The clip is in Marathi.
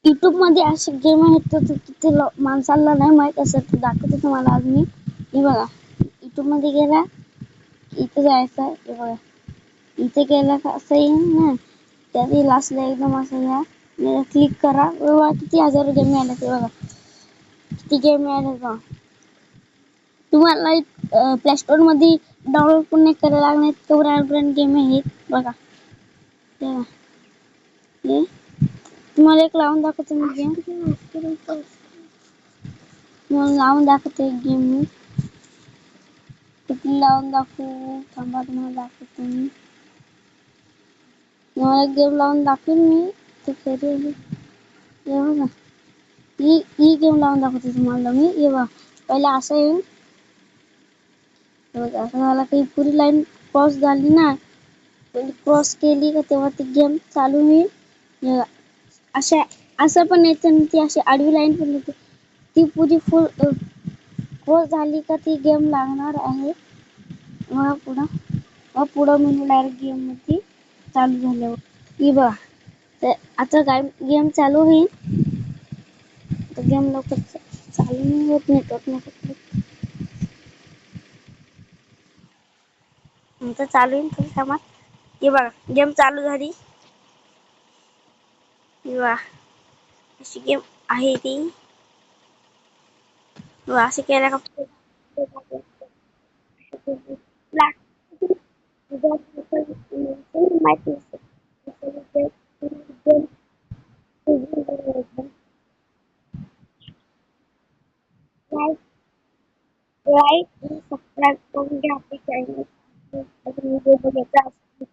युट्यूब मध्ये असे गेम आहेत तर तिथे माणसाला नाही माहित असं ते दाखवते तुम्हाला आज मी. हे बघा, युट्यूब मध्ये गेला इथे जायचं आहे. हे बघा, इथे गेला का असं येईल ना, त्यात लास्टला एकदम असं या क्लिक करा. बघा किती हजारो गेम मिळाले ते बघा, किती गेम मिळाले बघा. तुम्हाला प्ले स्टोर मध्ये डाउनलोड पण नाही करायला लागणार, तेवढ्या गेम आहेत बघा. हे तुम्हाला एक लावून दाखवते मी गेम. तुम्हाला लावून दाखवते एक गेम मी. कुठली लावून दाखवू, थांबा तुम्हाला दाखवते मी. तुम्हाला एक गेम लावून दाखवेन मी. ते कधी बघा, ही गेम लावून दाखवते तुम्हाला मी. हे बघा, पहिला असं येईल. असं झालं की पुरी लाईन क्रॉस झाली ना, क्रॉस केली का तेव्हा ती गेम चालू होईल. अशा असं पण येतं, ती अशी आडवी लाईन पण येते. ती पुरी फुल क्रॉस झाली का ती गेम लागणार आहे. मग पुढं म्हणजे डायरेक्ट गेम मध्ये चालू झाल्यावर ही बघा, तर आता गेम चालू होईल. तर गेम लवकर चालू नाही होत, नेटवर्क नाही. नंतर चालू होईल थोड्या टायमात. हे बघा, गेम चालू झाली. वा, अशी गेम आहे ती. असे केल्या का माहिती लाईक सबस्क्राईब करून घ्या आपली चॅनल. व्हिडिओ बघायचा असतो.